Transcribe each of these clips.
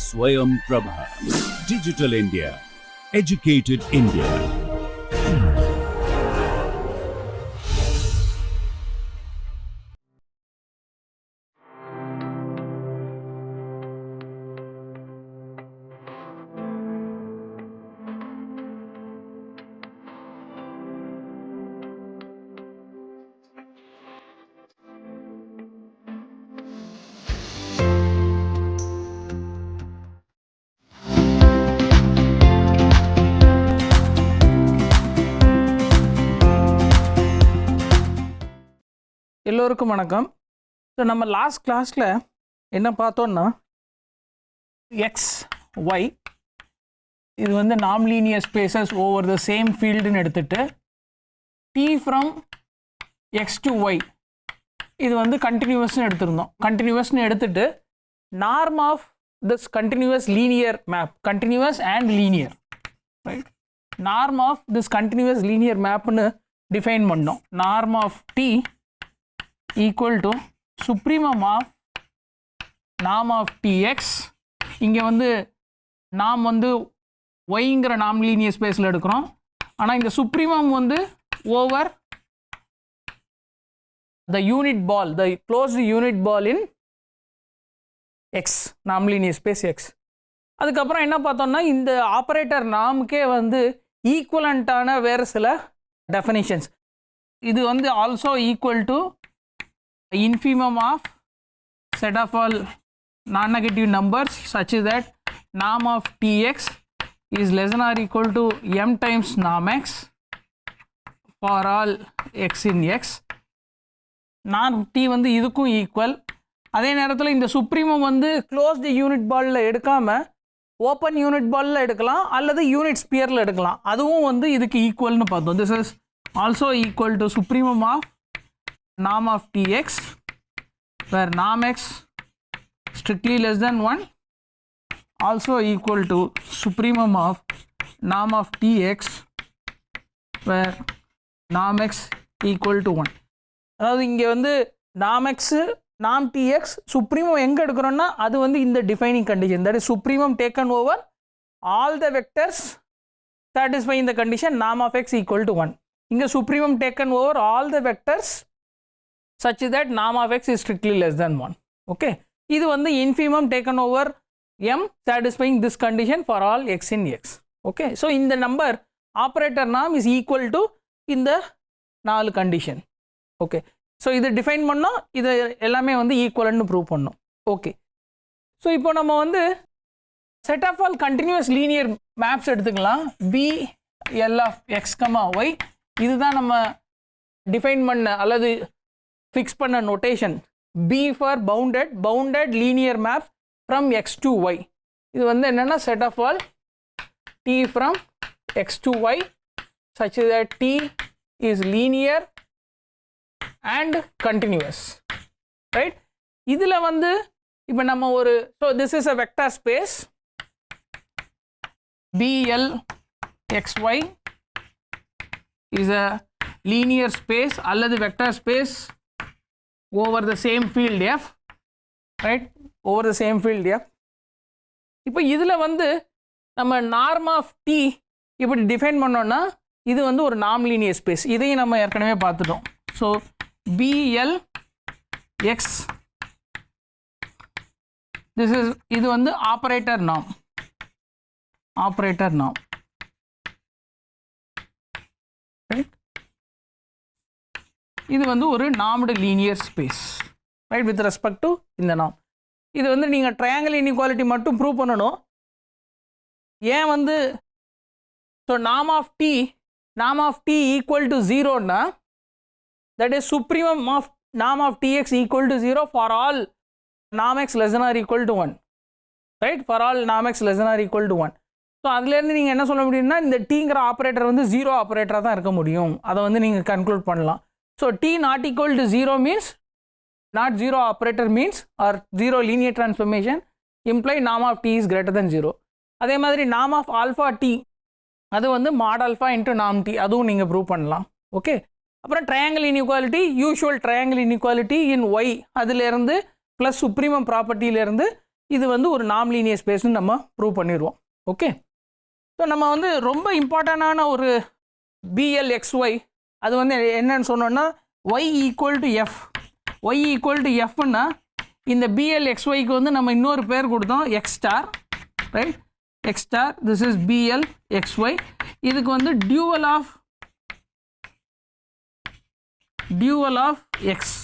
Swayam Prabha. Digital India. Educated India. எல்லோருக்கும் வணக்கம். So நம்ம லாஸ்ட் கிளாஸில் என்ன பார்த்தோன்னா எக்ஸ் ஒய் இது வந்து நான் linear spaces over the same ஃபீல்டுன்னு எடுத்துகிட்டு T from X to Y இது வந்து கண்டினியூவஸ்னு எடுத்திருந்தோம். கண்டினியூவஸ்னு எடுத்துகிட்டு norm of this continuous linear map, continuous and linear, right? Norm of this continuous linear மேப்னு டிஃபைன் பண்ணோம். Norm of T equal to supremum of norm of tx. இங்கே வந்து நாம் வந்து ஒய்ங்கிற நாம் லீனியர் ஸ்பேஸில் எடுக்கிறோம். ஆனால் இந்த சுப்ரீமம் வந்து over the unit ball, the closed unit ball in X, நாம் லீனியர் ஸ்பேஸ் எக்ஸ். அதுக்கப்புறம் என்ன பார்த்தோம்னா இந்த ஆப்ரேட்டர் நாமுக்கே வந்து ஈக்குவலண்ட்டான வேறு சில டெஃபினிஷன்ஸ். இது வந்து also equal to infimum of set of all non-negative numbers such that norm of tx is less than or equal to m times norm x for all x in x. norm t வந்து இதுக்கும் equal. அதே நேரத்தில் இந்த supremum வந்து closed unit பாலில் எடுக்காமல் open unit பாலில் எடுக்கலாம் அல்லது யூனிட் ஸ்பியரில் எடுக்கலாம். அதுவும் வந்து இதுக்கு ஈக்குவல்னு பார்த்தோம். This is also equal to supremum of norm of tx where norm x strictly less than 1 also equal to supremum of norm of tx where norm x equal to 1. அதாவது இங்கே வந்து norm x norm tx supremum எங்கே எடுக்கிறோன்னா அது வந்து இந்த defining condition, that is supremum taken over all the vectors satisfying the condition norm of x equal to 1. இங்கே supremum taken over all the vectors such that norm of x is strictly less than 1. okay, இது வந்து infimum taken over m satisfying this condition for all x in x. okay, so இந்த number operator norm is equal to இந்த 4 condition. okay, so இது define பண்ணோம், இது எல்லாமே வந்து ஈக்குவல்னு ப்ரூவ் பண்ணோம். ஓகே, ஸோ இப்போ நம்ம வந்து set of all continuous linear maps எடுத்துக்கலாம். B L of X comma Y இதுதான் நம்ம டிஃபைன் பண்ண அல்லது ஃபிக்ஸ் பண்ண notation. B for bounded linear map from X to Y. இது வந்து என்னென்னா set of all T from X to Y such that T is linear and continuous, right? இதில் வந்து இப்போ நம்ம ஒரு so this is a vector space B L X Y is a linear space அல்லது vector space over the same field f, right? over the same field f. இப்போ இதில் வந்து நம்ம norm of t இப்படி டிஃபைன் பண்ணோன்னா இது வந்து ஒரு நாம் லீனியர் ஸ்பேஸ். இதையும் நம்ம ஏற்கனவே பார்த்துட்டோம். So B L X this is இது வந்து ஆப்ரேட்டர் நாம், ரைட்? இது வந்து ஒரு normed linear space, right, with respect to இந்த நாம். இது வந்து நீங்கள் ட்ரையாங்கிள் இன்இக்வாலிட்டி மட்டும் ப்ரூவ் பண்ணணும். ஏன் வந்து so norm of T equal to ஜீரோன்னா that is supremum of norm of T X equal to zero for all norm X less than or equal to 1, right? For all norm X less than or equal to 1. So அதுலேருந்து நீங்கள் என்ன சொல்ல முடியும்னா இந்த டீங்கிற operator வந்து zero ஆப்ரேட்டராக தான் இருக்க முடியும். அதை வந்து நீங்கள் கன்க்ளூட் பண்ணலாம். So t not equal to 0 means not zero operator means or zero linear transformation imply norm of t is greater than 0. அதே மாதிரி norm of alpha t அது வந்து mod alpha into norm t அதுவும் நீங்கள் prove பண்ணலாம். Okay, அப்புறம் triangle inequality, usual triangle inequality in Y, அதிலேருந்து plus supremum ப்ராப்பர்ட்டியிலேருந்து இது வந்து ஒரு நாம் லீனியர் ஸ்பேஸ்னு நம்ம ப்ரூவ் பண்ணிடுவோம். ஓகே, ஸோ நம்ம வந்து ரொம்ப இம்பார்ட்டண்டான ஒரு BLXY அது வந்து என்னன்னு சொன்னோன்னா y equal to F. Y equal to எஃப்னா இந்த BLXYக்கு வந்து நம்ம இன்னொரு பேர் கொடுத்தோம் X star, right? X star, this is BLXY. இதுக்கு வந்து டியூவல் ஆஃப் எக்ஸ்,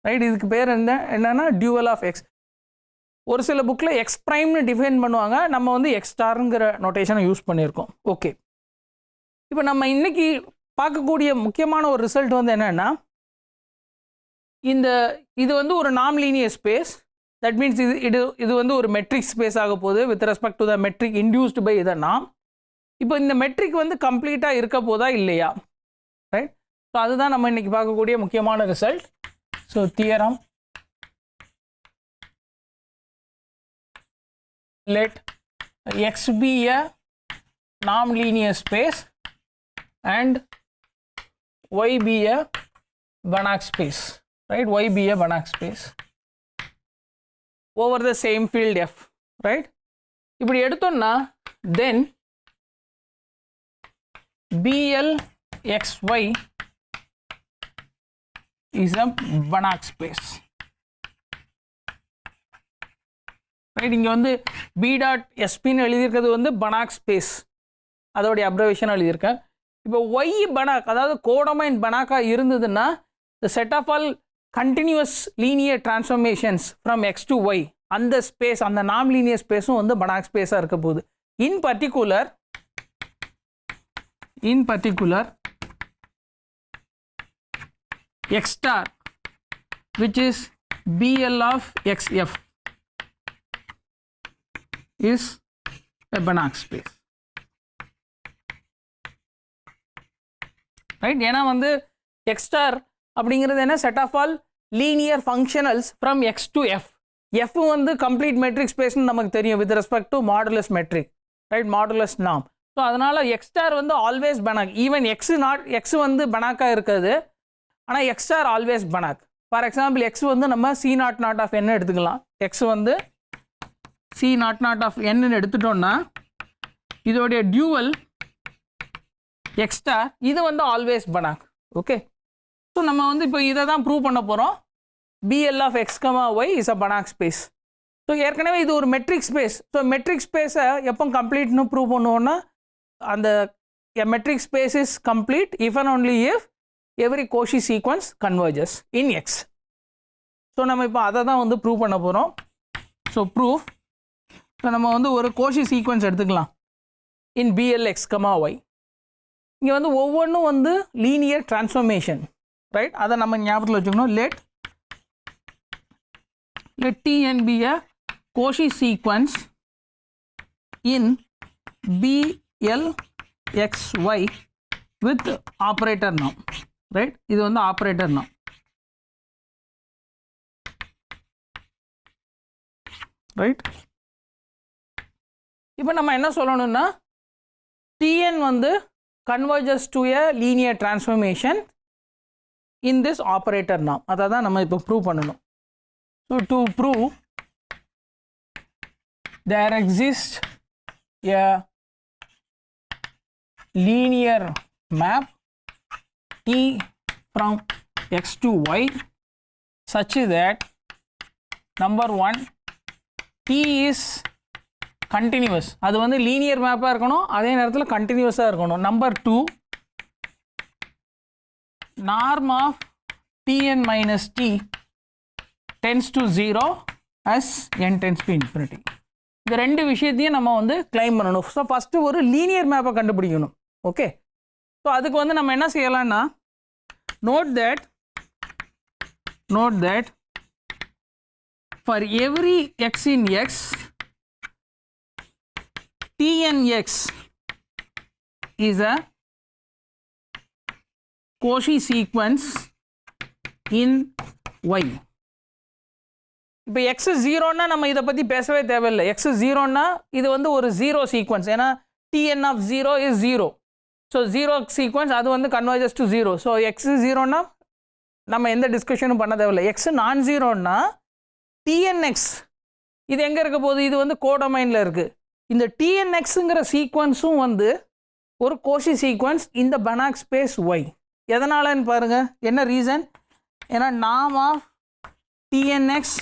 ரைட்? இதுக்கு பேர் என்னன்னா டியூவல் ஆஃப் எக்ஸ். ஒரு சில புக்கில் எக்ஸ் ப்ரைம்னு டிஃபைன் பண்ணுவாங்க, நம்ம வந்து எக்ஸ் ஸ்டாருங்கிற நோட்டேஷனை யூஸ் பண்ணியிருக்கோம். ஓகே, இப்போ நம்ம இன்னைக்கு பார்க்கக்கூடிய முக்கியமான ஒரு ரிசல்ட் வந்து என்னென்னா, இது வந்து ஒரு நாம் லீனியர் ஸ்பேஸ். தட் மீன்ஸ் இது வந்து ஒரு மெட்ரிக் ஸ்பேஸ் ஆக போகுது with respect to the metric induced by இதை நாம். இப்போ இந்த மெட்ரிக் வந்து கம்ப்ளீட்டாக இருக்க போதா இல்லையா, ரைட்? ஸோ அதுதான் நம்ம இன்னைக்கு பார்க்கக்கூடிய முக்கியமான result. So theorem, let X be a non-linear space and Y be a Banach space, right? Y be a Banach space over the same field F, right? இப்படி எடுத்தோம்னா then BLXY is a Banach space. Right, இங்கே வந்து B.SPன்னு எழுதியிருக்கிறது வந்து பனாக் space, அதோடைய அப்ரவேஷன் எழுதியிருக்கேன். இப்போ Y பனாக், அதாவது கோடமைன் பனாக்காக இருந்ததுன்னா the set of all continuous linear transformations from X to Y, அந்த ஸ்பேஸ், அந்த நாம் லீனியர் ஸ்பேஸும் வந்து பனாக் ஸ்பேஸாக இருக்க போகுது. In particular X star which is BL of XF is a Banach space, right? ஏன்னா வந்து x star அப்படிங்கிறது என்ன, set of all linear functionals from X to F. F வந்து கம்ப்ளீட் மெட்ரிக் ஸ்பேஸ்னு நமக்கு தெரியும் with respect to modulus metric, right? Modulus நாம். So அதனால் எக்ஸ் ஸ்டார் வந்து ஆல்வேஸ் பனாக். ஈவன் எக்ஸ் வந்து பனாக்காக இருக்காது, ஆனால் X star always Banach. For example X வந்து நம்ம C0 ஆஃப் n எடுத்துக்கலாம். எக்ஸ் வந்து C0 ஆஃப் n எடுத்துட்டோம்னா இதோடைய டியூவல் எக்ஸ் ஸ்டார், இது வந்து ஆல்வேஸ் பனாக். ஓகே, ஸோ நம்ம வந்து இப்போ இதை தான் ப்ரூவ் பண்ண போகிறோம். BL of X, Y is a Banach space. So ஏற்கனவே இது ஒரு மெட்ரிக் ஸ்பேஸ். ஸோ மெட்ரிக் ஸ்பேஸை எப்போ கம்ப்ளீட்னு ப்ரூவ் பண்ணுவோன்னா, அந்த metric space is complete if and only if every Cauchy sequence converges in X. So நம்ம இப்போ அதை தான் வந்து ப்ரூவ் பண்ண போகிறோம். ஸோ ப்ரூஃப், ஸோ நம்ம வந்து ஒரு Cauchy சீக்வன்ஸ் எடுத்துக்கலாம் இன் BLX, Y. இங்கே வந்து ஒவ்வொன்றும் வந்து லீனியர் டிரான்ஸ்ஃபர்மேஷன், ரைட்? அதை நம்ம ஞாபகத்தில் வச்சுக்கணும். let Tn be a Cauchy sequence in BLXY with operator norm, right? இது வந்து operator norm, right? இப்போ நம்ம என்ன சொல்லணும்னா, Tn வந்து converges to a linear transformation in this operator norm. அதை தான் நம்ம இப்போ ப்ரூவ் பண்ணணும். So to prove there exists a linear map T from X to Y such that number 1 T is continuous. அது வந்து லீனியர் மேப்பாக இருக்கணும், அதே நேரத்தில் கண்டினியூஸாக இருக்கணும். Number 2 norm of Tn minus T tends to 0 as n tends to infinity. இந்த ரெண்டு விஷயத்தையும் நம்ம வந்து கிளைம் பண்ணணும். ஸோ ஃபஸ்ட்டு ஒரு லீனியர் மேப்பை கண்டுபிடிக்கணும். ஓகே, ஸோ அதுக்கு வந்து நம்ம என்ன செய்யலாம்னா, note that for every x in X, Tnx is a Cauchy sequence in Y. இப்போ எக்ஸ் ஜீரோன்னா நம்ம இதை பற்றி பேசவே தேவையில்லை. எக்ஸ் ஜீரோன்னா இது வந்து ஒரு ஜீரோ சீக்வன்ஸ், ஏன்னா Tn of 0 is 0. So zero sequence அது வந்து converges to zero. So X ஜீரோன்னா நம்ம எந்த டிஸ்கஷனும் பண்ண தேவையில்லை. எக்ஸ் நான் ஜீரோன்னா டிஎன்எக்ஸ் இது எங்கே இருக்க போகுது, இது வந்து கோடொமைனில் இருக்குது. இந்த டிஎன்எக்ஸுங்கிற சீக்வன்ஸும் வந்து ஒரு கோஷி சீக்வன்ஸ் இந்த பெனாக் ஸ்பேஸ் ஒய். எதனாலன்னு பாருங்கள், என்ன ரீசன், ஏன்னா நாம் ஆஃப் டிஎன்எக்ஸ்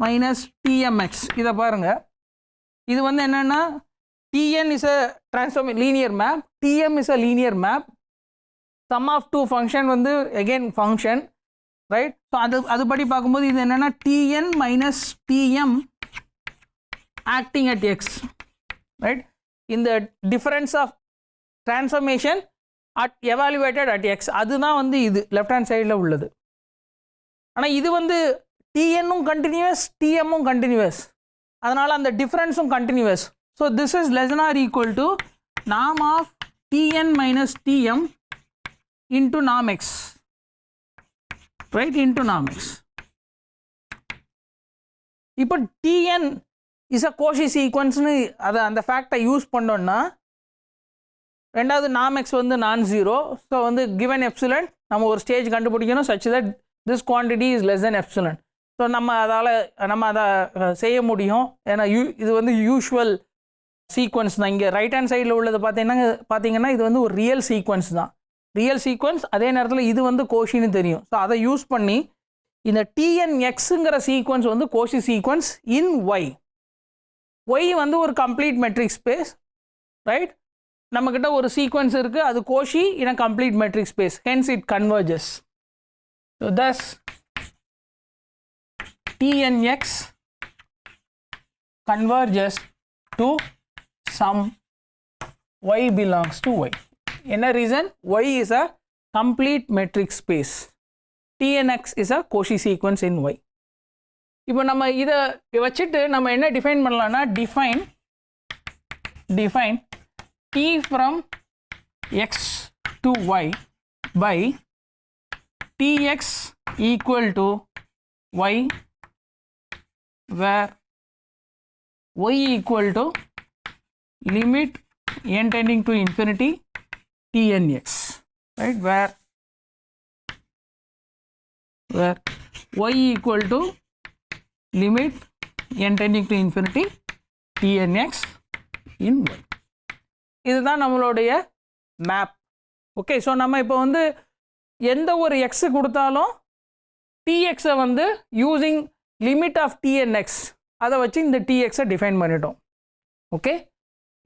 மைனஸ் டிஎம்எக்ஸ் இதை பாருங்கள். இது வந்து என்னென்னா T N is a transform linear map, T M is a linear map, sum of two function வந்து அகெயின் ஃபங்க்ஷன், ரைட். ஸோ அதுபடி பார்க்கும்போது இது என்னென்னா T N minus T M acting at X, right. இந்த difference of transformation at evaluated at X அதுதான் வந்து இது left hand சைடில் உள்ளது. ஆனால் இது வந்து டிஎன்னும் கண்டினியூஸ் டிஎம்மும் கண்டினியூஸ், அதனால் அந்த டிஃப்ரென்ஸும் continuous. So this is less or equal to நாம் of t n minus DM into நாம் எக்ஸ், ரைட், இன்டு நாம் எக்ஸ். இப்போ டிஎன் இஸ் அ கோஷி சீக்வன்ஸ்னு அதை அந்த ஃபேக்டை யூஸ் பண்ணோன்னா ரெண்டாவது நாம் எக்ஸ் வந்து நான் ஜீரோ. ஸோ வந்து கிவன் எப்சிலன் நம்ம ஒரு ஸ்டேஜ் கண்டுபிடிக்கணும் such that this quantity is less than epsilon. So நம்ம அதை செய்ய முடியும். ஏன்னா இது வந்து யூஷுவல் சீக்வன்ஸ் தான். இங்கே ரைட் ஹேண்ட் சைடில் உள்ளது பார்த்தீங்கன்னா இது வந்து ஒரு ரியல் சீக்வன்ஸ் தான், ரியல் சீக்வன்ஸ். அதே நேரத்தில் இது வந்து கோஷின்னு தெரியும். ஸோ அதை யூஸ் பண்ணி இந்த டிஎன்எக்ஸுங்கிற சீக்வன்ஸ் வந்து Cauchy sequence in Y. Y வந்து ஒரு கம்ப்ளீட் மெட்ரிக் ஸ்பேஸ், ரைட். நம்மக்கிட்ட ஒரு சீக்வன்ஸ் இருக்குது, அது Cauchy in a complete metric space, hence it converges. So thus TNX converges to some y belongs to y. என்ன reason? Y is a complete metric space. TNX is a Cauchy sequence in y. இப்போ நம்ம இதை வச்சுட்டு நம்ம என்ன define பண்ணலாம்னா define t from x to y by tx equal to y where y equal to limit n tending to infinity tnx, right, where y equal to limit n tending to infinity tnx in y. இதுதான் நம்மளுடைய map. Okay, so நம்ம இப்போ வந்து எந்த ஒரு x கொடுத்தாலும் டிஎக்ஸை வந்து using limit of டிஎன்எக்ஸ் அதை வச்சு இந்த டிஎக்ஸை டிஃபைன் பண்ணிட்டோம். ஓகே,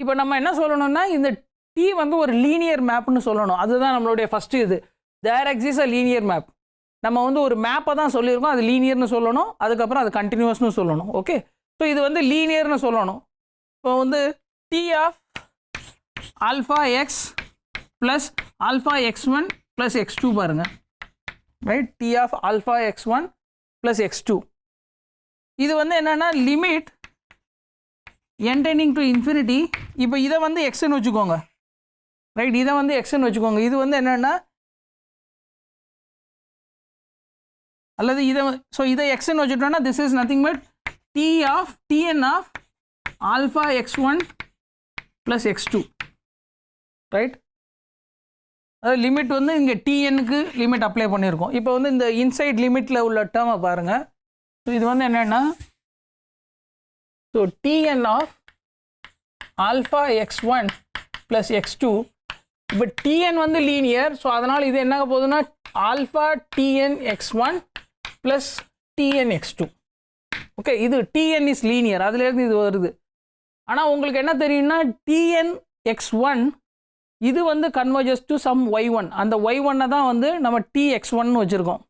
இப்போ நம்ம என்ன சொல்லணும்னா இந்த டி வந்து ஒரு லீனியர் மேப்னு சொல்லணும். அதுதான் நம்மளுடைய ஃபஸ்ட்டு இது. There exist a linear map. நம்ம வந்து ஒரு மேப்பை தான் சொல்லியிருக்கோம், அது லீனியர்னு சொல்லணும், அதுக்கப்புறம் அது கண்டினியூஸ்னு சொல்லணும். ஓகே, ஸோ இது வந்து லீனியர்னு சொல்லணும். இப்போ வந்து T of alpha X plus alpha x1 plus x2 பாருங்கள், right. T of alpha x1 plus x2 இது வந்து என்னென்னா limit n tending to infinity. இப்போ இதை வந்து எக்ஸ்ன்னு வச்சுக்கோங்க, ரைட். இதை வந்து எக்ஸ்ன்னு வச்சுக்கோங்க. இது வந்து என்னென்னா அல்லது இதை ஸோ இதை எக்ஸ்ன்னு வச்சுட்டோன்னா this is nothing but tn of alpha x1 plus x2, right. அதாவது லிமிட் வந்து இங்கே டிஎன்னுக்கு லிமிட் அப்ளை பண்ணியிருக்கோம். இப்போ வந்து இந்த இன்சைட் லிமிட்டில் உள்ள டேர்மை பாருங்கள். ஸோ இது வந்து என்னென்னா so TN of alpha x1 plus x2. இப்போ டிஎன் வந்து லீனியர், ஸோ அதனால் இது என்ன போகுதுன்னா alpha TN x1 plus TN x2. Okay, இது டிஎன் இஸ் லீனியர், அதுலேருந்து இது வருது. ஆனால் உங்களுக்கு என்ன தெரியும்னா டிஎன் x1 இது வந்து கன்வர்ஜஸ் டு சம் y1. அந்த y1 தான் வந்து நம்ம tx1 வச்சுருக்கோம்,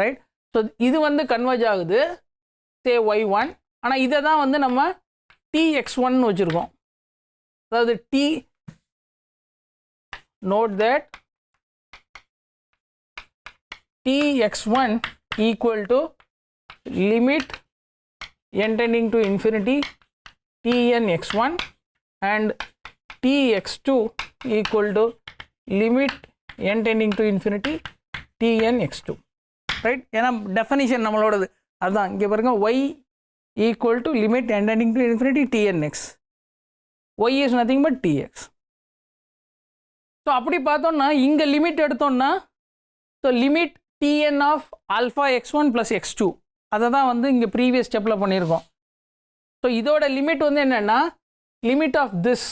ரைட். ஸோ இது வந்து கன்வர்ஜ் ஆகுது சே y1. ஆனால் இதை தான் வந்து நம்ம tx1 வச்சுருக்கோம். அதாவது note that tx1 equal to limit n tending to infinity tn x1 and tx2 equal to limit n tending to infinity tn x2, right. ஏன்னா டெஃபனிஷன் நம்மளோடது அதுதான். இங்கே பாருங்க, y equal to limit n tending to infinity tnx. y is nothing but tx. So அப்படி பார்த்தோம்னா இங்கே limit எடுத்தோம்னா so limit tn of alpha x1 plus x2 அதை தான் வந்து இங்கே ப்ரீவியஸ் ஸ்டெப்பில் பண்ணியிருக்கோம். ஸோ இதோட லிமிட் வந்து என்னென்னா limit of this,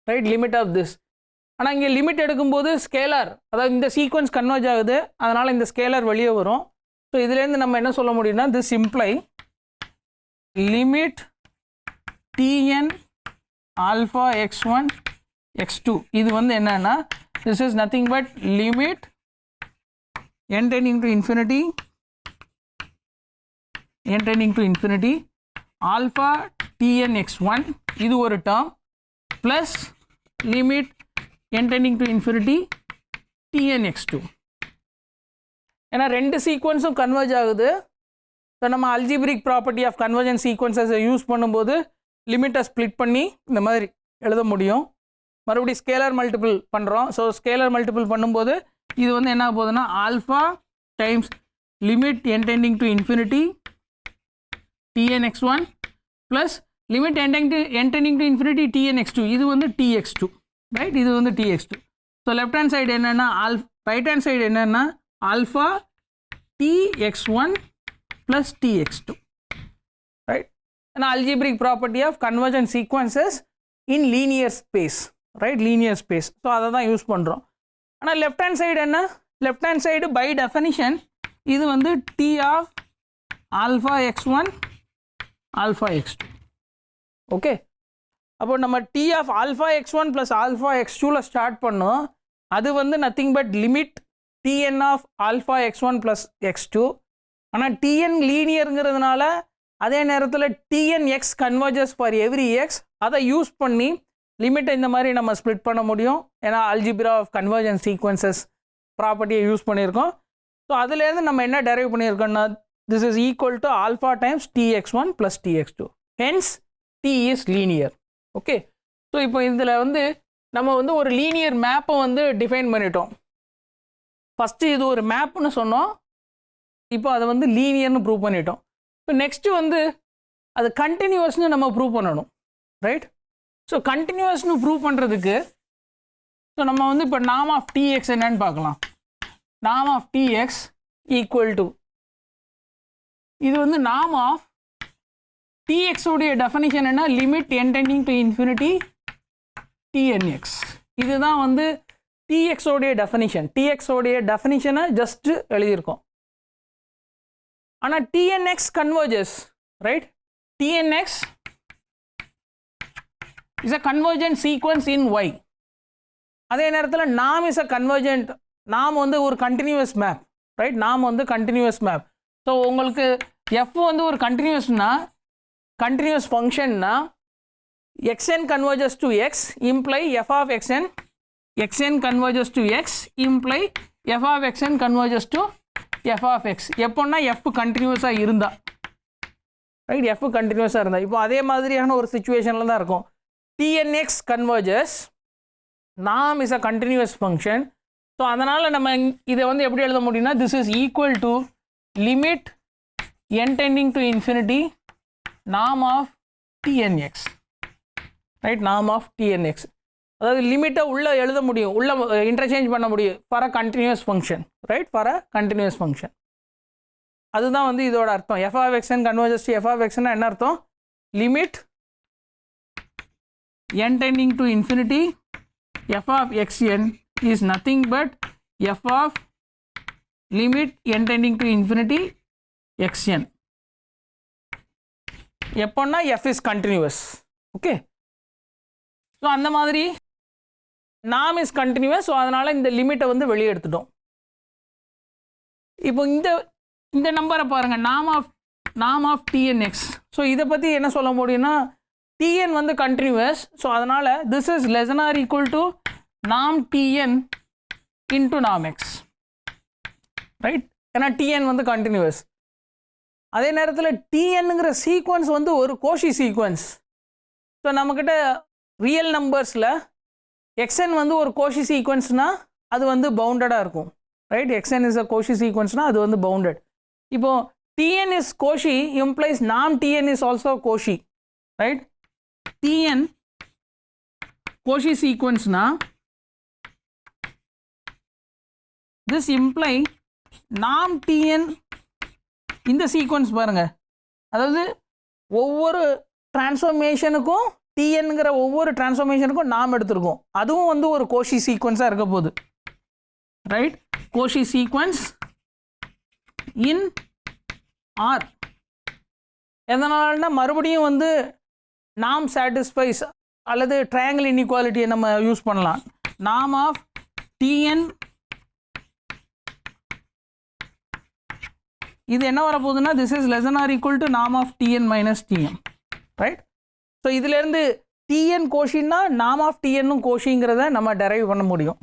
right, limit of this. ஆனால் இங்கே லிமிட் எடுக்கும்போது ஸ்கேலார், அதாவது இந்த சீக்வன்ஸ் கன்வர்ஜ் ஆகுது, அதனால் இந்த ஸ்கேலார் வெளியே வரும். ஸோ இதுலேருந்து நம்ம என்ன சொல்ல முடியும்னா this imply limit tn alpha x1 x2 இது வந்து என்னன்னா this is nothing but limit n tending to infinity alpha tn x1 இது ஒரு term plus limit n tending to infinity tn x2. ஏன்னா ரெண்டு சீக்வன்ஸும் கன்வர்ஜ் ஆகுது. ஸோ நம்ம அல்ஜிப்ரிக் ப்ராப்பர்ட்டி ஆஃப் கன்வர்ஜன் சீக்வன்ஸஸை யூஸ் பண்ணும்போது லிமிட்டை ஸ்ப்ளிட் பண்ணி இந்த மாதிரி எழுத முடியும். மறுபடியும் ஸ்கேலர் மல்டிபிள் பண்ணுறோம். ஸோ ஸ்கேலர் மல்டிபிள் பண்ணும்போது இது வந்து என்ன போகுதுன்னா alpha times limit n tending to infinity tn x1 plus limit n tending to infinity tn x2 இது வந்து tx2, ரைட், இது வந்து tx2. So left hand side என்னென்னா ரைட் ஹேண்ட் சைடு என்னென்னா alpha tx1 plus tx2, right. ஏன்னா algebraic property of convergent sequences in linear space, right, linear space. So அதை தான் use பண்ணுறோம். ஆனால் லெஃப்ட் ஹேண்ட் சைடு என்ன, left hand side by definition இது வந்து t of alpha x1 alpha x2. Okay, அப்போ நம்ம t of alpha x1 plus alpha x2ல ஸ்டார்ட் பண்ணோம். அது வந்து nothing but limit tn of alpha x1 plus x2. ஆனால் tn லீனியருங்கிறதுனால அதே நேரத்தில் tn x converges for every x, அதை யூஸ் பண்ணி லிமிட்டை இந்த மாதிரி நம்ம ஸ்ப்ளிட் பண்ண முடியும். ஏன்னா அல்ஜிப்ரா ஆஃப் கன்வர்ஜன் சீக்வன்சஸ் ப்ராப்பர்ட்டியை யூஸ் பண்ணியிருக்கோம். ஸோ அதுலேருந்து நம்ம என்ன டெரைவ் பண்ணியிருக்கோம்னா this is equal to alpha times tx1 plus tx2, hence t is linear. Okay, so இப்போ இதில் வந்து நம்ம வந்து ஒரு லீனியர் மேப்பை வந்து டிஃபைன் பண்ணிட்டோம். ஃபஸ்ட்டு இது ஒரு மேப்னு சொன்னோம், இப்போ அதை வந்து லீனியர்னு ப்ரூவ் பண்ணிட்டோம். இப்போ நெக்ஸ்ட்டு வந்து அது கண்டினியூவஸ்னு நம்ம ப்ரூவ் பண்ணணும், ரைட். ஸோ கண்டினியூவஸ்னு ப்ரூவ் பண்ணுறதுக்கு ஸோ நம்ம வந்து இப்போ நாம் ஆஃப் tx என்னன்னு பார்க்கலாம். நாம் ஆஃப் tx ஈக்குவல் டு இது வந்து நாம் ஆஃப் tx உடைய டெஃபனிஷன் என்ன, limit n tending to infinity tnx. இதுதான் வந்து tx உடைய டெஃபனிஷன். tx உடைய டெஃபனிஷனை ஜஸ்ட் எழுதியிருக்கோம். ஆனால் tnx converges, right, tnx is a convergent sequence in y. அதே நேரத்தில் நாம் இஸ் அ கன்வர்ஜென்ட், நாம் வந்து ஒரு கண்டினியூவஸ் மேப், ரைட், நாம் வந்து கண்டினியூவஸ் மேப். ஸோ உங்களுக்கு எஃப் வந்து ஒரு கண்டினியூவஸ் ஃபங்க்ஷன்னா xn converges to x imply f of xn converges to x imply f of xn converges to f of x. எப்போன்னா f கண்டினியூஸாக இருந்தால், ரைட், f கண்டினியூஸாக இருந்தால். இப்போ அதே மாதிரியான ஒரு சுச்சுவேஷனில் தான் இருக்கும். tnx converges, நாம் is a continuous function. So அதனால் நம்ம இதை வந்து எப்படி எழுத முடியும்னா this is equal to limit n tending to infinity நாம் ஆஃப் tnx, ரைட், நாம் ஆஃப் tnx. அதாவது லிமிட்டை உள்ளே எழுத முடியும், உள்ளே இன்டர்சேஞ்ச் பண்ண முடியும் for a continuous function, right, for a continuous function. அதுதான் வந்து இதோட அர்த்தம். f of xn converges to f of xn என்ன அர்த்தம், limit n tending to infinity f of xn is nothing but f of limit n tending to infinity xn. எப்போன்னா f is continuous. Okay, so அந்த மாதிரி நாம் is continuous. So அதனால் இந்த லிமிட்டை வந்து வெளியே எடுத்துட்டோம். இப்போ இந்த நம்பரை பாருங்கள், நாம் ஆஃப் tnx. ஸோ இதை பற்றி என்ன சொல்ல முடியும்னா tn வந்து கண்டினியூஸ். ஸோ அதனால் this is less than or equal to நாம் tn into நாம் x, ரைட். ஏன்னா tn வந்து கண்டினியூஸ். அதே நேரத்தில் tnங்கிற சீக்வன்ஸ் வந்து ஒரு கோஷி சீக்வன்ஸ். ஸோ நம்மக்கிட்ட ரியல் நம்பர்ஸில் xn வந்து ஒரு கோஷி சீக்வன்ஸ்னால் அது வந்து பவுண்டடாக இருக்கும், right. xn is a Cauchy சீக்வன்ஸ்னால் அது வந்து பவுண்டட். இப்போது tn இஸ் கோஷி இம்ப்ளைஸ் நாம் tn is also Cauchy, right. tn Cauchy சீக்வன்ஸ்னால் this imply norm tn இந்த சீக்வன்ஸ் பாருங்க, அதாவது ஒவ்வொரு டிரான்ஸ்ஃபர்மேஷனுக்கும் டிஎன்கிற ஒவ்வொரு டிரான்ஸ்ஃபர்மேஷனுக்கும் நாம் எடுத்திருக்கோம், அதுவும் வந்து ஒரு கோஷி சீக்வன்ஸாக இருக்க போகுது, right? Cauchy sequence in R. எதனால்னா மறுபடியும் வந்து நாம் சாட்டிஸ்ஃபைஸ் அல்லது ட்ரையாங்கிள் இன்இக்வாலிட்டியை நம்ம யூஸ் பண்ணலாம். நாம் ஆஃப் டிஎன் இது என்ன வரப்போகுதுன்னா this is less than or equal to நாம் of t n minus t m, right? So இதுலேருந்து டிஎன் கோஷின்னா நாம் ஆஃப் டிஎன்னும் கோஷிங்கிறத நம்ம டெரைவ் பண்ண முடியும்,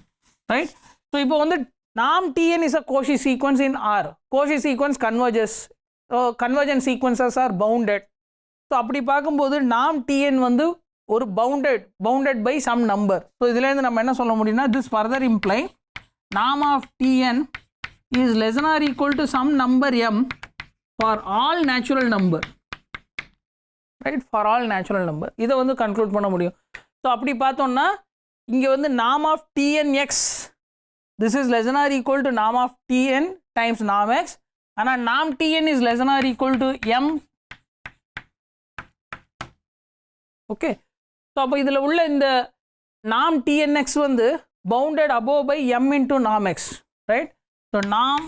ரைட்? ஸோ இப்போ வந்து நாம் TN is a Cauchy sequence in R. Cauchy sequence converges, convergent sequences are bounded. So அப்படி பார்க்கும்போது நாம் டிஎன் வந்து ஒரு bounded by some number. So இதுலேருந்து நம்ம என்ன சொல்ல முடியும்னா திஸ் ஃபர்தர் இம்ப்ளை நாம் of TN is less than or equal to some number m for all natural number, right? For all natural number இதை வந்து கன்க்ளூட் பண்ண முடியும். ஸோ அப்படி பார்த்தோம்னா இங்கே வந்து நாம் of TN X this is less than or equal to நாம் ஆஃப் டிஎன் டைம்ஸ் நாம் எக்ஸ். ஆனால் நாம் TN is less than or equal to m. Okay, so அப்போ இதில் உள்ள இந்த நாம் டிஎன்எக்ஸ் வந்து bounded above by m into நாம் X, right? So norm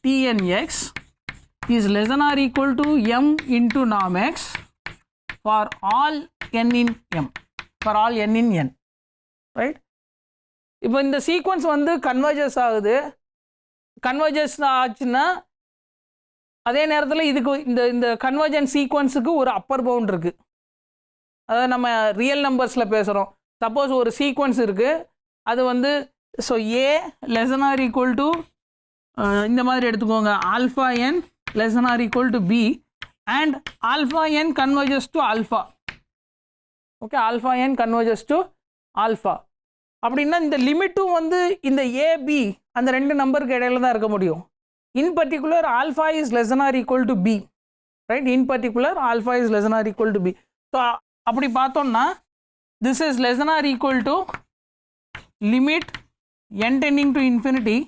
Tnx is less than or equal to m into norm x for all n in m, for all n in n, right? இப்போ இந்த sequence வந்து converges ஆகுது. Converges ஆச்சுன்னா அதே நேரத்தில் இதுக்கு இந்த கன்வர்ஜன் சீக்வன்ஸுக்கு ஒரு அப்பர் பவுண்ட் இருக்குது. அதாவது நம்ம ரியல் நம்பர்ஸில் பேசுகிறோம். சப்போஸ் ஒரு சீக்வன்ஸ் இருக்குது, அது வந்து so A less than or equal to இந்த மாதிரி எடுத்துக்கோங்க, alpha N less than or equal to b and alpha n converges to alpha. Okay, alpha N converges to alpha. அப்படின்னா இந்த லிமிட்டும் வந்து இந்த ஏபி அந்த ரெண்டு நம்பருக்கு இடையில தான் இருக்க முடியும். In particular alpha is less than or equal to b, right? In particular alpha is less than or equal to b. So அப்படி பார்த்தோம்னா this is less than or equal to limit n tending to infinity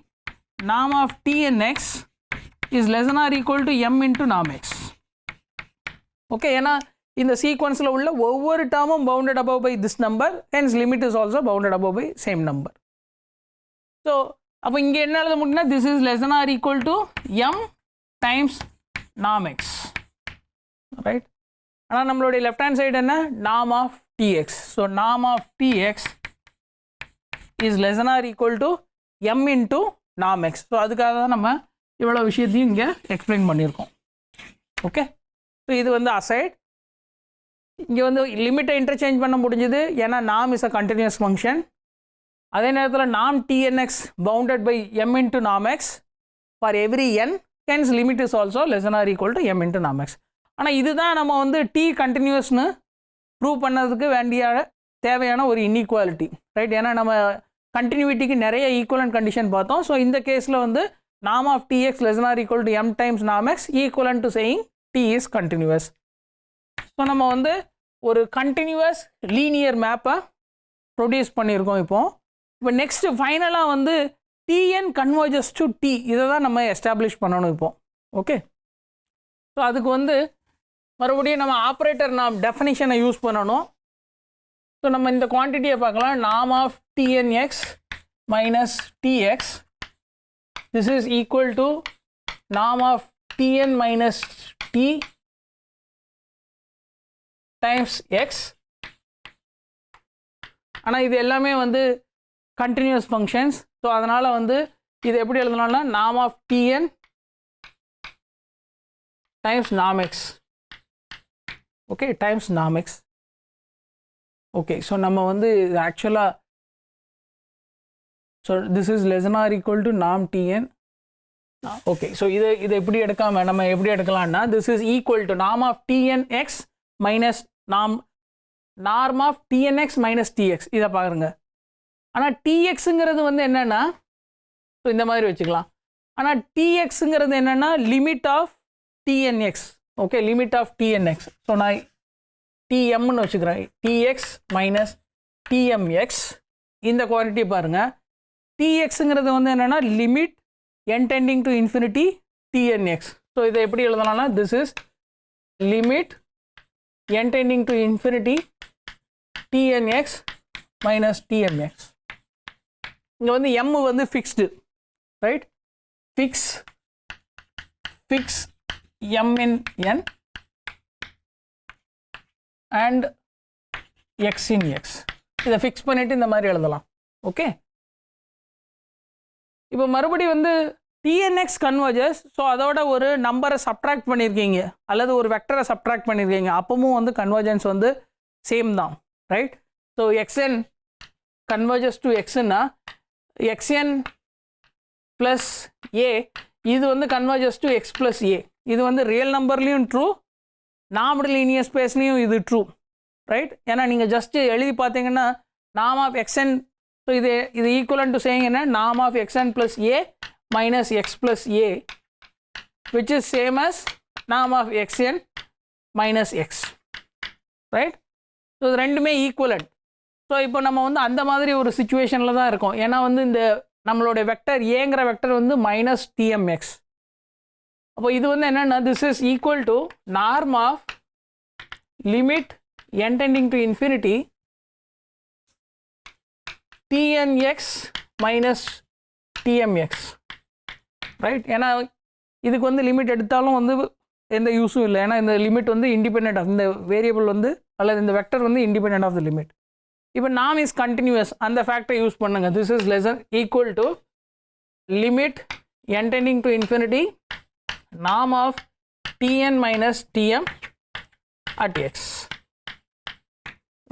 norm of Tnx is less than or equal to m into norm x. Okay, ஏன்னா இந்த சீக்வன்ஸில் உள்ள ஒவ்வொரு டேர்மும் bounded above by this number, hence limit is also bounded above by same number. So அப்போ இங்கே என்ன எழுத முடியும்னா this is less than or equal to m times norm x, right? ஆனால் நம்மளுடைய லெஃப்ட் ஹேண்ட் சைடு என்ன, norm of Tx. So norm of Tx is less than or equal to m into norm x. So அதுக்காக தான் நம்ம இவ்வளோ விஷயத்தையும் இங்கே explain பண்ணியிருக்கோம். ஓகே, ஸோ இது வந்து அசைட். இங்கே வந்து லிமிட்டை இன்டர்சேஞ்ச் பண்ண முடிஞ்சுது, ஏன்னா நாம் இஸ் அ கண்டினியூஸ் ஃபங்க்ஷன். அதே நேரத்தில் நாம் டிஎன்எக்ஸ் பவுண்டட் பை எம் இன்ட்டு நாம் X for every n, hence limit is also less than or equal to m into நாம் எக்ஸ். ஆனால் இதுதான் நம்ம வந்து டி கண்டினியூஸ்னு ப்ரூவ் பண்ணதுக்கு தேவையான ஒரு இன்இக்வாலிட்டி, ரைட்? ஏன்னா நம்ம கண்டினியூட்டிக்கு நிறைய ஈக்குவலன்ட் கண்டிஷன் பார்த்தோம். ஸோ இந்த கேஸில் வந்து நாம் of TX less than or equal to m times நாம் X equivalent to saying T is continuous. So நம்ம வந்து ஒரு கண்டினியூவஸ் லீனியர் மேப்பை ப்ரொடியூஸ் பண்ணியிருக்கோம். இப்போ நெக்ஸ்ட்டு ஃபைனலாக வந்து டிஎன் கன்வர்ஜஸ் டு டி, இதை தான் நம்ம எஸ்டாப்ளிஷ் பண்ணணும் இப்போ. ஓகே, ஸோ அதுக்கு வந்து மறுபடியும் நம்ம ஆப்ரேட்டர் நாம் டெஃபினிஷனை யூஸ் பண்ணணும். ஸோ நம்ம இந்த குவான்டிட்டியை பார்க்கலாம். நாம் of டிஎன்எக்ஸ் minus dx this is equal to நாம் of t n minus D times X. ஆனால் இது எல்லாமே வந்து கண்டினியூஸ் ஃபங்க்ஷன்ஸ். ஸோ அதனால் வந்து இது எப்படி எழுதலாம்னா நாம் ஆஃப் டிஎன் டைம்ஸ் நாம் எக்ஸ். ஓகே, டைம்ஸ் நாம் எக்ஸ். ஓகே, ஸோ நம்ம வந்து இது ஆக்சுவலாக so this is less than or equal to நாம் டிஎன். ஓகே, ஸோ இதை எப்படி எடுக்காமல் நம்ம எப்படி எடுக்கலாம்னா திஸ் இஸ் ஈக்குவல் டு நாம் of TN X minus norm of டிஎன்எக்ஸ் minus dx. இதை பாருங்க. ஆனால் டிஎக்ஸுங்கிறது வந்து என்னென்னா ஸோ இந்த மாதிரி வச்சுக்கலாம். ஆனால் டிஎக்ஸுங்கிறது என்னென்னா limit of t n x. Okay, limit of t n x. So நான் டிஎம்னு வச்சுக்கிறேன், டிஎக்ஸ் மைனஸ் டிஎம்எக்ஸ். இந்த குவான்டிட்டி பாருங்கள், txங்கிறது வந்து என்னன்னா limit n tending to infinity tnx. So இதை எப்படி எழுதலாம்னா this is limit n tending to infinity tnx minus tmx. இங்கே வந்து m வந்து fixed, right? Fix m in n and x in x. இதை ஃபிக்ஸ் பண்ணிட்டு இந்த மாதிரி எழுதலாம். ஓகே, இப்போ மறுபடியும் வந்து tnx கன்வர்ஜஸ். ஸோ அதோட ஒரு நம்பரை சப்ட்ராக்ட் பண்ணியிருக்கீங்க அல்லது ஒரு வெக்டரை சப்ட்ராக்ட் பண்ணியிருக்கீங்க, அப்பவும் வந்து கன்வர்ஜன்ஸ் வந்து சேம் தான், right? So xn converges to xன்னா xn ப்ளஸ் a, இது வந்து converges to x plus a. இது வந்து ரியல் நம்பர்லேயும் ட்ரூ, நார்மல் லீனியர் ஸ்பேஸ்லேயும் இது ட்ரூ, ரைட்? ஏன்னா நீங்கள் ஜஸ்ட்டு எழுதி பார்த்தீங்கன்னா நாம் ஆஃப் xn, ஸோ இது ஈக்குவலன் டு சேயிங் என்ன, நாம் of xn plus a minus x plus a which is same as நாம் of xn minus x, right? So இது ரெண்டுமே ஈக்குவலன்ட். ஸோ இப்போ நம்ம வந்து அந்த மாதிரி ஒரு சுச்சுவேஷனில் தான் இருக்கோம். ஏன்னா வந்து இந்த நம்மளோட வெக்டர் ஏங்கிற வெக்டர் வந்து மைனஸ் tmx. அப்போ இது வந்து என்னென்னா this is equal to norm of limit n tending to infinity tnx minus tmx, right? ஏன்னா இதுக்கு வந்து லிமிட் எடுத்தாலும் வந்து எந்த யூஸும் இல்லை, ஏன்னா இந்த லிமிட் வந்து இண்டிபெண்ட் ஆஃப் இந்த வேரியபிள் வந்து அல்லது இந்த வெக்டர் வந்து இண்டிபெண்ட் ஆஃப் த லிமிட். இப்போ நாம் இஸ் கண்டினியூஸ், அந்த ஃபேக்டரை யூஸ் பண்ணுங்க. This is less equal to limit n tending to infinity norm of tn minus tm at x.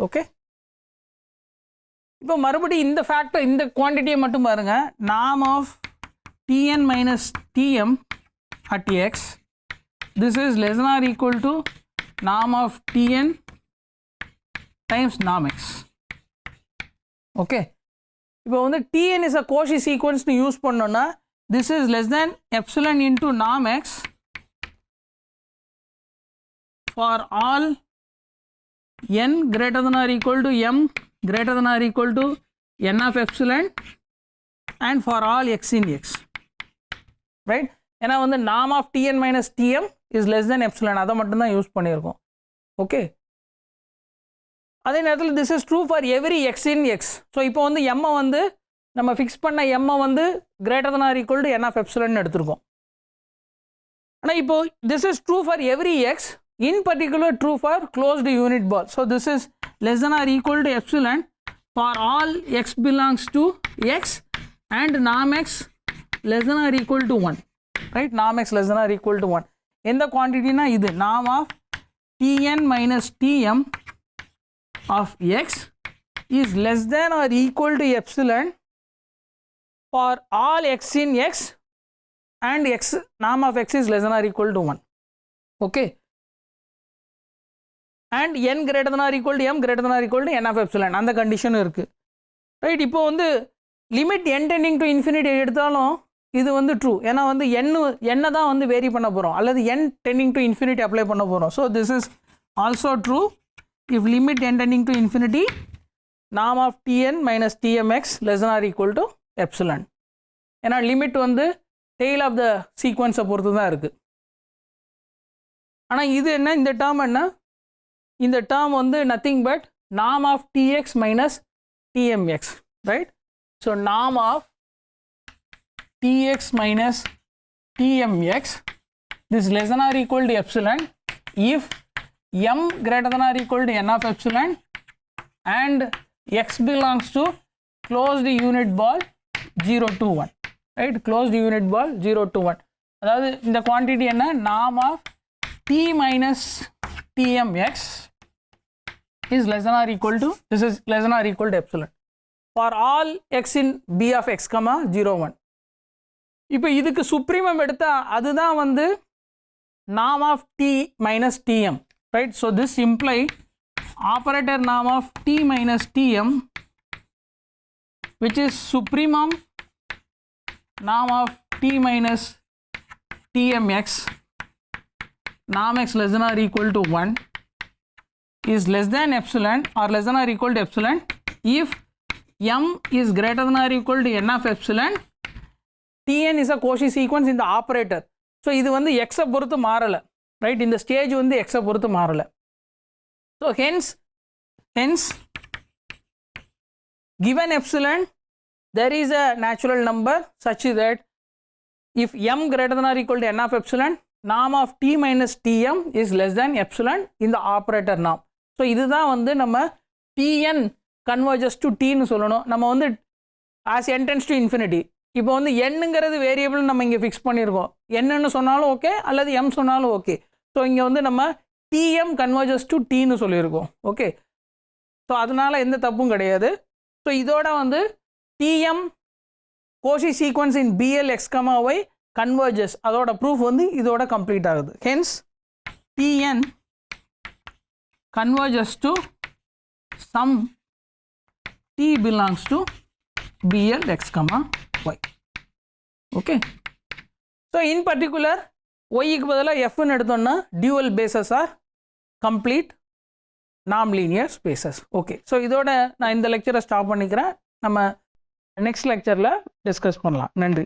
Okay, இப்போ மறுபடியும் இந்த ஃபேக்டர், இந்த குவான்டிட்டியை மட்டும் பாருங்க. norm of tn minus tm at x, this is less than or equal to norm of tn times norm x. Okay, இப்போ வந்து tn is a Cauchy sequence னு use பண்ணோன்னா this is less than epsilon into norm x for all n greater than or equal to m greater than or equal to n of epsilon and for all x in x, right? ஏன்னா வந்து norm of tn minus tm is less than epsilon, அதை மட்டும்தான் use பண்ணியிருக்கோம். Okay, அதே நேரத்தில் this is true for every x in x. So இப்போ வந்து m வந்து நம்ம ஃபிக்ஸ் பண்ண m வந்து greater than or equal to n of epsilon எடுத்திருக்கோம். ஆனால் இப்போ this is true for every x, in particular true for closed unit ball. So this is less than or equal to epsilon for all x belongs to x and norm x less than or equal to 1, right? Norm x less than or equal to 1. எந்த குவான்டிட்டினா இது norm of tn minus tm of x is less than or equal to epsilon for all x in x and x norm of x is less than or equal to 1. Okay, and n greater than or equal to m greater than or equal to n of epsilon, அந்த கண்டிஷனும் இருக்குது, right? இப்போ வந்து limit n tending to infinity எடுத்தாலும் இது வந்து true, ஏன்னா வந்து என்ன தான் வந்து வேரி பண்ண போகிறோம் அல்லது n tending to infinity apply பண்ண போகிறோம். So this is also true if limit n tending to infinity norm of tn minus tmx less than or equal to epsilon. ஏன்னா லிமிட் வந்து டெய்ல் ஆஃப் த சீக்வன்ஸை பொறுத்து தான் இருக்குது. ஆனால் இது என்ன, இந்த டேர்ம் என்ன, இந்த டேர்ம் வந்து nothing but norm of tx minus tmx, right? So norm of tx minus tmx this less than or equal to epsilon if m greater than or equal to n of epsilon and x belongs to closed unit ball 0 to 1, right? Closed unit ball 0 to 1. அதாவது இந்த quantity என்ன, norm of t minus tmx is less than or equal to, this is less than or equal to epsilon for all x in b of x, 0 1. இப்போ இதுக்கு supremum எடுத்தா அதுதான் வந்து norm of t minus tm, right? So this imply operator norm of t minus tm which is supremum norm of t minus tmx norm x less than or equal to 1 is less than epsilon or less than or equal to epsilon if m is greater than or equal to n of epsilon, Tn is a Cauchy sequence in the operator. So இது வந்து எக்ஸை பொறுத்து மாறலை, right? இந்த stage வந்து எக்ஸை பொறுத்து மாறலை. So hence given epsilon there is a natural number such that if m greater than or equal to n of epsilon, norm of t minus tm is less than epsilon in the operator norm. So இதுதான் வந்து நம்ம tn converges to t ன்னு சொல்லணும். நம்ம வந்து as n tends to infinity, இப்போ வந்து என்னங்கிறது வேரியபிள் நம்ம இங்கே ஃபிக்ஸ் பண்ணியிருக்கோம். என்னன்னு சொன்னாலும் ஓகே அல்லது m சொன்னாலும் ஓகே. ஸோ இங்கே வந்து நம்ம tm converges to t ன்னு சொல்லியிருக்கோம். ஓகே, ஸோ அதனால் எந்த தப்பும் கிடையாது. ஸோ இதோட வந்து tm Cauchy sequence in bl x, y converges, அதோட ப்ரூஃப் வந்து இதோட கம்ப்ளீட் ஆகுது. Hence tn converges to some t belongs to bl x, y. Okay, so in particular y க்கு பதிலாக f ன்னு எடுத்தோம்னா dual bases are complete non-linear spaces. Okay, so இதோட நான் இந்த லெக்சரை ஸ்டாப் பண்ணிக்கிறேன். நம்ம நெக்ஸ்ட் லெக்சரில் டிஸ்கஸ் பண்ணலாம். நன்றி.